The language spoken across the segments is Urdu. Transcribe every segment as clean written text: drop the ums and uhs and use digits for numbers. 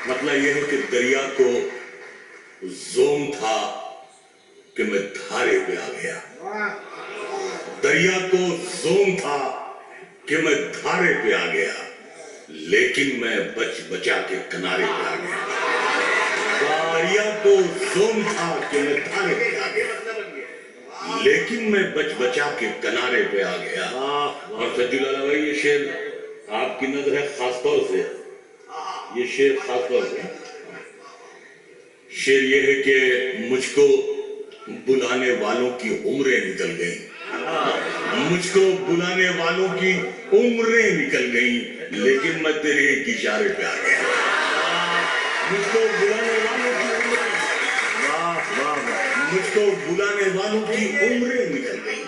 مسئلہ یہ ہے کہ دریا کو زوم تھا کہ میں دھارے پہ آ گیا. دریا کو زوم تھا کہ میں دھارے پہ آ گیا, لیکن میں بچ بچا کے کنارے پہ آ گیا. دریا کو زوم تھا کہ میں دھارے پہ آ گیا, لیکن میں بچ بچا کے کنارے پہ آ گیا. اور سجی لالا بھائی یہ شعر آپ کی نظر ہے خاص طور سے, یہ شعر خاص طور سے شعر یہ ہے کہ مجھ کو بلانے والوں کی عمریں نکل گئیں, مجھ کو بلانے والوں کی عمریں نکل گئیں, لیکن میں تیرے ایک اشارے پہ آ گیا. مجھ کو بلانے والوں کی مجھ کو بلانے والوں کی عمریں نکل گئیں,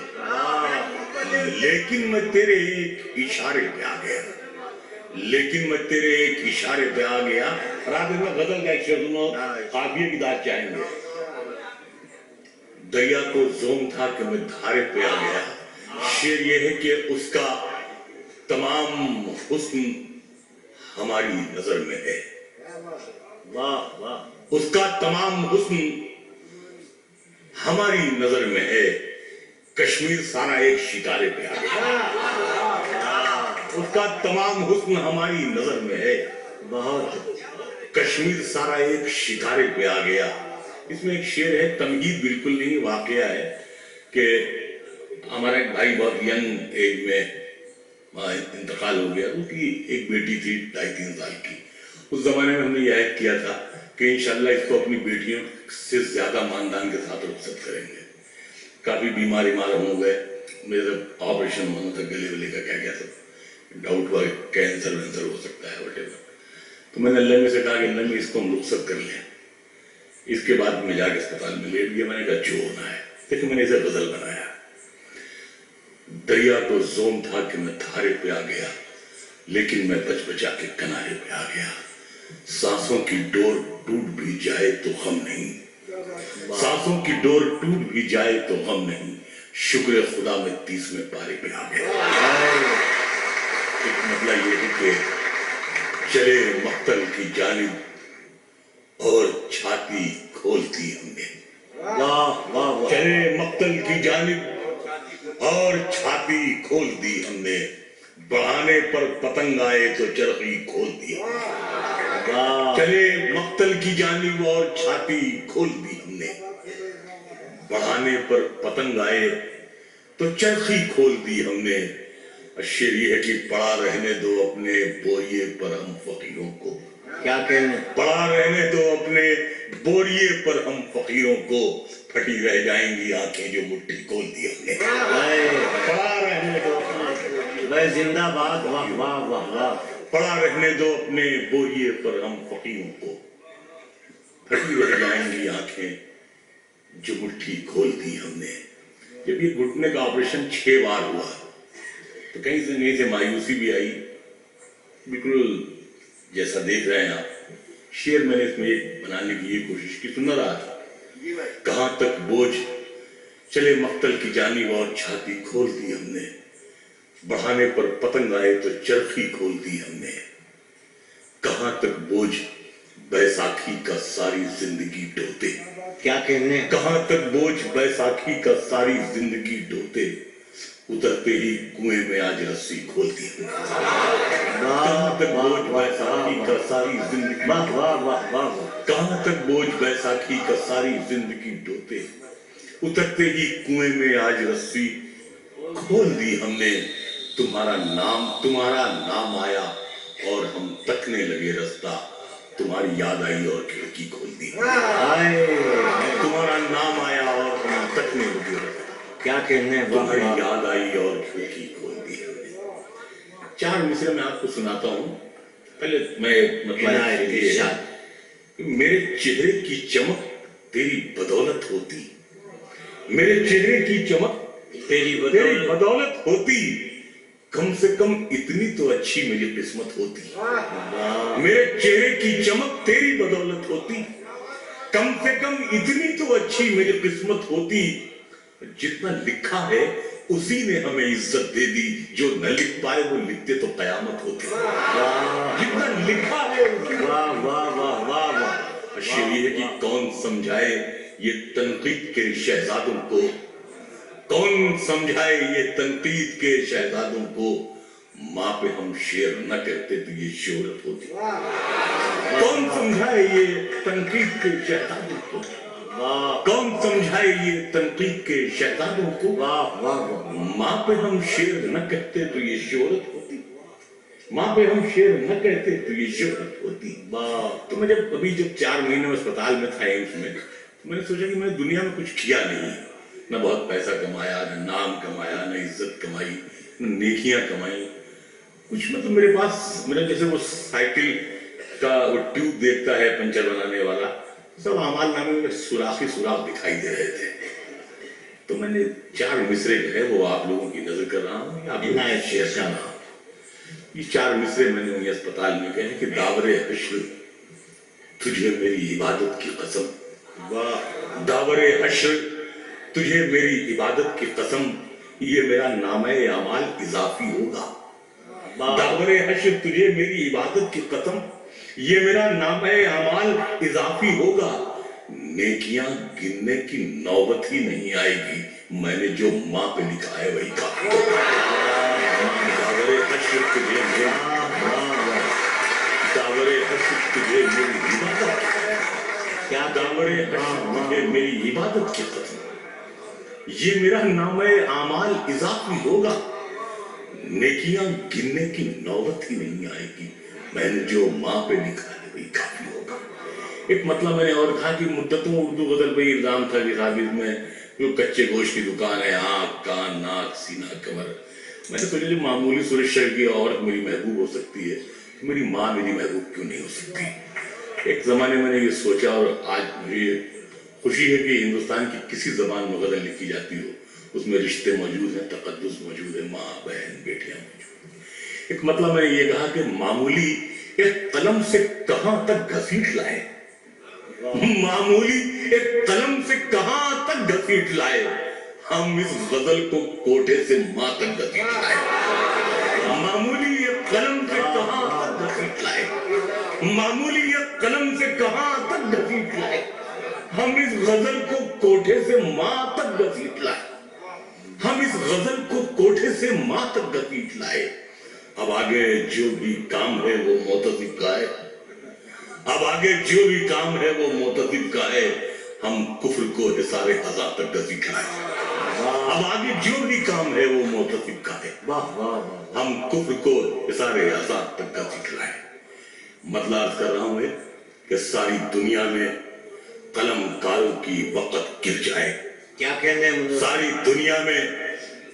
لیکن میں تیرے ایک اشارے پہ آ گیا, لیکن میں تیرے ایک اشارے پہ آ گیا. رات میں غزل کا ایک شعر سنو, قافیے کی داد چاہیں گے. دریا کو زوم تھا کہ میں دھارے پہ آ گیا. شعر یہ ہے کہ اس کا تمام حسن ہماری نظر میں ہے. اس کا تمام حسن ہماری نظر میں ہے. کشمیر سارا ایک شکارے پہ آ گیا. اس کا تمام حسن ہماری نظر میں ہے. کشمیر سارا ایک شکارے پہ آ گیا. اس میں ایک شعر ہے, تمہید بالکل نہیں, واقعہ ہے کہ ہمارا ایک بھائی بہت ینگ ایج میں انتقال ہو گیا. اس کی ایک بیٹی تھی 2.5-3 سال کی. اس زمانے میں ہم نے یہ عہد کیا تھا کہ انشاءاللہ اس کو اپنی بیٹیوں سے زیادہ ماندان کے ساتھ رخصت کریں گے. کافی بیماری معلوم ہو گئے, میرے آپریشن ہونا تھا گلے ولے کا, کیا سب ڈاؤٹ ہوا کینسر وینسر ہو سکتا ہے whatever. تو میں نے اللہ میں سے کہا کہ اللہ میں اس کو ہم رخصت کر لیں, اس کے بعد میں جا کے اسپتال میں لیٹ گیا. میں نے کہا جو ہونا ہے. لیکن میں نے اسے غزل بنایا. دریا کو زوم تھا کہ میں دھارے پہ آ گیا, لیکن میں بچ بچا کے کنارے پہ آ گیا. سانسوں کی ڈور ٹوٹ بھی جائے تو غم نہیں, سانسوں کی ڈور ٹوٹ بھی جائے تو غم نہیں, شکر خدا میں 30ویں پارے پہ آ گیا. ایک مسئلہ یہ ہے کہ چلے مقتل کی جانب اور چھاتی کھولتی ہم نے. چلے مقتل کی جانب اور چھاتی کھول دی ہم نے, بڑھانے پر پتنگ آئے تو چرخی کھول دی. چلے مقتل کی جانب اور چھاتی کھول دی ہم نے, بڑھانے پر پتنگ آئے تو چرخی کھول دی ہم نے. شعر یہ ہے کہ پڑا رہنے دو اپنے بوریے پر ہم فقیروں کو. کیا کہنے, پڑا رہنے دو اپنے بوریے پر ہم فقیروں کو, پھٹی رہ جائیں گی آنکھیں جو مٹھی کھول دی ہم نے. پڑا رہنے دو اپنے زندہ باد, واہ واہ واہ واہ. پڑا رہنے دو اپنے بوریے پر ہم فقیروں کو, پھٹی رہ جائیں گی آنکھیں جو مٹھی کھول دی ہم نے. جب یہ گھٹنے کا آپریشن 6 بار ہوا تو کہیں سے نہیں سے مایوسی بھی آئی, بالکل جیسا دیکھ رہے ہیں آپ. شعر میں نے اس میں بنانے کی یہ کوشش کی, سن رہا تھا. کہاں تک بوجھ چلے مقتل کی جانب اور چھاتی کھول دی ہم نے, بڑھانے پر پتنگ آئے تو چرخی کھول دی ہم نے. کہاں تک بوجھ بیساکھی کا ساری زندگی ڈھوتے. کیا کہنے, کہاں تک بوجھ بیساکھی کا ساری زندگی ڈھوتے, اترتے ہی کنویں میں آج رسی کھول دی ہم نے. کہاں تک بوجھ بیساکھی کا ساری زندگی, کہاں تک بوجھ بیساکھی کا ساری زندگی ڈھوتے, اترتے ہی کنویں میں آج رسی کھول دی ہم نے. تمہارا نام آیا اور ہم تکنے لگے رستہ, تمہاری یاد آئی اور کھڑکی کھول دی. تمہارا نام آیا اور ہم تکنے لگے رستہ, کیا کہنے, تمہاری یاد آئی اور کھڑکی کھول دی. 4 مصرے میں آپ کو سناتا ہوں. پہلے میں مطلب میرے چہرے کی چمک تیری بدولت ہوتی, میرے چہرے کی چمک تیری بدولت ہوتی, کم سے کم اتنی تو اچھی میری قسمت ہوتی. میرے چہرے کی چمک تیری بدولت ہوتی, کم سے کم اتنی تو اچھی میری قسمت ہوتی. جتنا لکھا ہے اسی نے ہمیں عزت دے دی, جو نہ لکھ پائے وہ لکھتے تو قیامت ہوتی. جتنا لکھا ہے واہ واہ واہ شعر یہ ہے کہ کون سمجھائے یہ تنقید کے شہزادوں کو، کون سمجھائے یہ تنقید کے شہزادوں کو، ماں پہ ہم شعر نہ کہتے تو یہ شہرت ہوتی۔ کون سمجھائے یہ تنقید کے شہزادوں کو، کون سمجھائے یہ تنقید کے شہزادوں کو، ماں پہ ہم شعر نہ کہتے تو یہ شہرت ہوتی، ماں پہ ہم شعر نہ کہتے تو یہ شہرت ہوتی۔ تو میں جب 4 مہینے میں اسپتال میں تھا ایمس میں نے سوچا کہ میں دنیا میں کچھ کیا نہیں، نہ بہت پیسہ کمایا، نہ نام کمایا، نہ عزت کمائی، نہ نیکیاں کمائی، کچھ مطلب میرے پاس میرا جیسے وہ سائیکل کا وہ ٹیوب دیکھتا ہے پنچر بنانے والا، سب اعمال نامے میں سوراخ ہی سوراخ دکھائی دے رہے تھے۔ تو میں نے 4 مصرے جو ہے وہ آپ لوگوں کی نظر کر رہا ہوں، آپ عنایت شعر کا نام، یہ 4 مصرے میں نے انہیں اسپتال میں کہے کہ داور حشر تجھے میری عبادت کی قسم، داور حشر تجھے میری عبادت کی قسم، یہ میرا نامہ اعمال اضافی ہوگا۔ داور حشر تجھے میری عبادت کی قسم، یہ میرا نامہ اعمال اضافی ہوگا، نیکیاں گننے کی نوبت ہی نہیں آئے گی، میں نے جو ماں پہ لکھا ہے وہی کافی ہوگا۔ داور حشر تجھے میری عبادت، کیا داور حشر تجھے میری عبادت کی قسم، یہ میرا نامہ اعمال اضافی ہوگا، نیکیاں گننے کی نوبت ہی نہیں آئے گی، میں نے جو ماں پہ لکھا ہے وہی کافی ہوگا۔ ایک مطلب میں نے اور کہا کہ مدتوں اردو غزل پہ الزام تھا کہ خابز میں جو کچے گوشت کی دکان ہے، آنکھ کان ناک سینہ کمر، میں نے سوچا جو معمولی صورت شرح کی عورت میری محبوب ہو سکتی ہے، میری ماں میری محبوب کیوں نہیں ہو سکتی؟ ایک زمانے میں نے یہ سوچا، اور آج مجھے خوشی ہے کہ ہندوستان کی کسی زبان میں غزل لکھی جاتی ہو اس میں رشتے موجود ہیں، تقدس موجود ہے، ماں بہن بیٹیاں موجود ہیں۔ ایک مطلب میں نے یہ کہا کہ معمولی ایک قلم سے کہاں تک گھسیٹ لائے، معمولی ایک قلم سے کہاں تک گھسیٹ لائے، ہم اس غزل کو کوٹھے سے ماں تک گھسیٹ لائے، معمولی ایک قلم سے کہاں تک گھسیٹ لائے، معمولی ایک قلم سے کہاں تک گھسیٹ لائے، ہم اس غزل کو کوٹھے سے ماں تک گھسیٹ لائے، ہم اس غزل کو کوٹھے سے ماں تک گھسیٹ لائے، اب آگے جو بھی کام ہے وہ محتسب کا ہے، اب آگے جو بھی کام ہے وہ محتسب کا ہے، ہم کفر کو حصار ازا تک گھسیٹ لائے، اب آگے جو بھی کام ہے وہ محتسب کا ہے، ہم کفر کو حصار ازا تک گھسیٹ لائے۔ مطلب عرض کر رہا ہوں کہ ساری دنیا میں قلم کاروں کی وقت گر جائے، کیا کہنے ہیں؟ ساری دنیا میں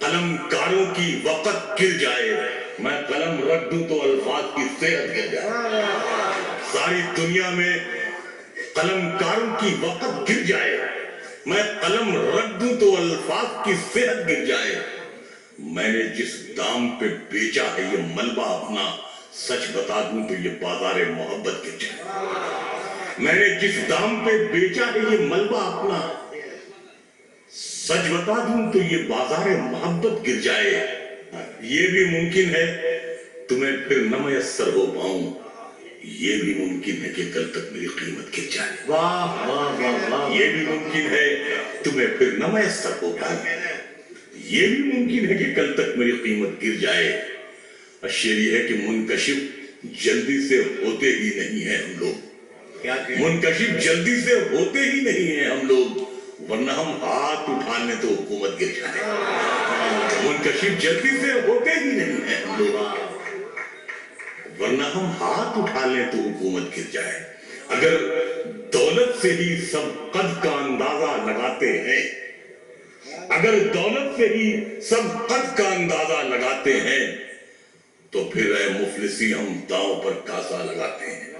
قلم کاروں کی وقت گر جائے، میں قلم رکھ دوں تو الفاظ کی صحت گر جائے، ساری دنیا میں قلم کاروں کی وقت گر جائے، میں قلم رکھ دوں تو الفاظ کی صحت گر جائے، میں نے جس دام پہ بیچا ہے یہ ملبہ اپنا، سچ بتا دوں تو یہ بازار محبت گر جائے، میں نے جس دام پہ بیچا ہے یہ ملبہ اپنا، سچ بتا دوں تو یہ بازار محبت گر جائے، یہ بھی ممکن ہے تمہیں پھر نہ میسر ہو پاؤں، یہ بھی ممکن ہے کہ کل تک میری قیمت گر جائے، واہ واہ واہ واہ، یہ بھی ممکن ہے تمہیں پھر نہ میسر ہو پاؤں، یہ بھی ممکن ہے کہ کل تک میری قیمت گر جائے۔ شعر یہ ہے کہ منکشف جلدی سے ہوتے ہی نہیں ہیں ہم لوگ، کیا کہنے؟ منکشف جلدی سے ہوتے ہی نہیں ہیں ہم لوگ، ورنہ ہم ہاتھ اٹھا لیں تو حکومت گر جائے، منکشف جلدی سے ہوتے ہی نہیں ہیں ہم لوگ، ورنہ ہم ہاتھ اٹھا لیں تو حکومت گر جائے، اگر دولت سے ہی سب قد کا اندازہ لگاتے ہیں، اگر دولت سے ہی سب قد کا اندازہ لگاتے ہیں تو پھر اے مفلسی ہم داؤں پر کاسا لگاتے ہیں،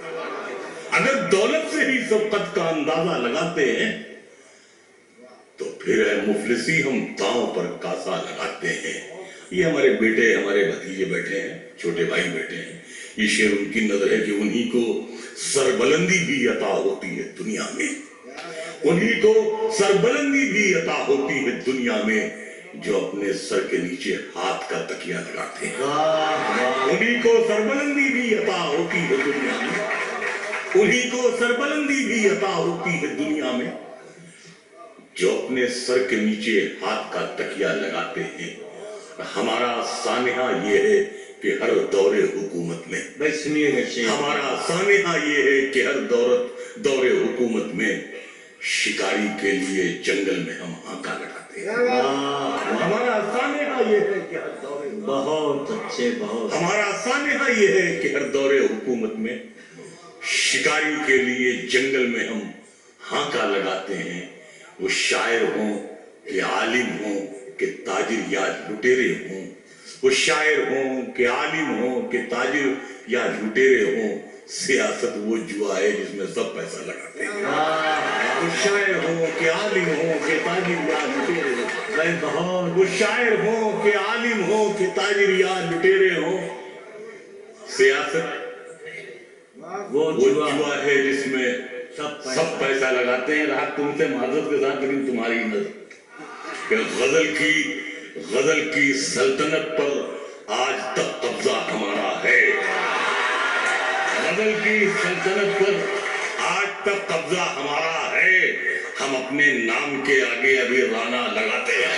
اگر دولت سے ہی سب قد کا اندازہ لگاتے ہیں تو پھر اے مفلسی ہم داؤں پر کاسا لگاتے ہیں۔ یہ ہمارے بیٹے ہمارے بھتیجے بیٹھے ہیں، چھوٹے بھائی بیٹھے ہیں، یہ شعر ان کی نظر ہے کہ انہی کو سربلندی بھی عطا ہوتی ہے دنیا میں، انہی کو سربلندی بھی عطا ہوتی ہے دنیا میں جو اپنے سر کے نیچے ہاتھ کا تکیہ لگاتے ہیں، انہی کو سربلندی بھی عطا ہوتی ہے دنیا میں انہی کو سربلندی بھی عطا ہوتی ہے دنیا میں جو اپنے سر کے نیچے ہاتھ کا تکیہ لگاتے ہیں. ہمارا سانحہ یہ ہے کہ ہر دور حکومت میں بھائی سنیے گا شیخ. ہمارا سانحہ یہ ہے کہ ہر دور حکومت میں شکاری کے لیے جنگل میں ہم ہانکا لگاتے ہیں. ہمارا سانحہ یہ ہے کہ ہر دور بہت اچھے بہت. ہمارا سانحہ یہ ہے کہ ہر دور حکومت میں شکاری کے لیے جنگل میں ہم ہانکا لگاتے ہیں. وہ شاعر ہوں کہ عالم ہوں کہ تاجر یا لٹیرے ہوں. وہ شاعر ہوں کہ عالم ہوں کہ تاجر یا لٹیرے ہوں. سیاست وہ جوا ہے جس میں سب پیسہ لگاتے ہیں. وہ شاعر ہوں کہ عالم ہوں کہ تاجر یا لٹیرے ہوں. بھائی بہت. وہ شاعر ہوں کہ عالم ہوں کہ تاجر یا لٹیرے ہوں. سیاست وہ وہ جوا جوا ہے جس میں سب پیسہ لگاتے ہیں. رہا تم سے معذرت کے ساتھ لیکن تمہاری نظر کہ غزل کی سلطنت پر آج تک قبضہ ہمارا ہے. غزل کی سلطنت پر آج تک قبضہ ہمارا ہے. ہم اپنے نام کے آگے ابھی رانا لگاتے ہیں.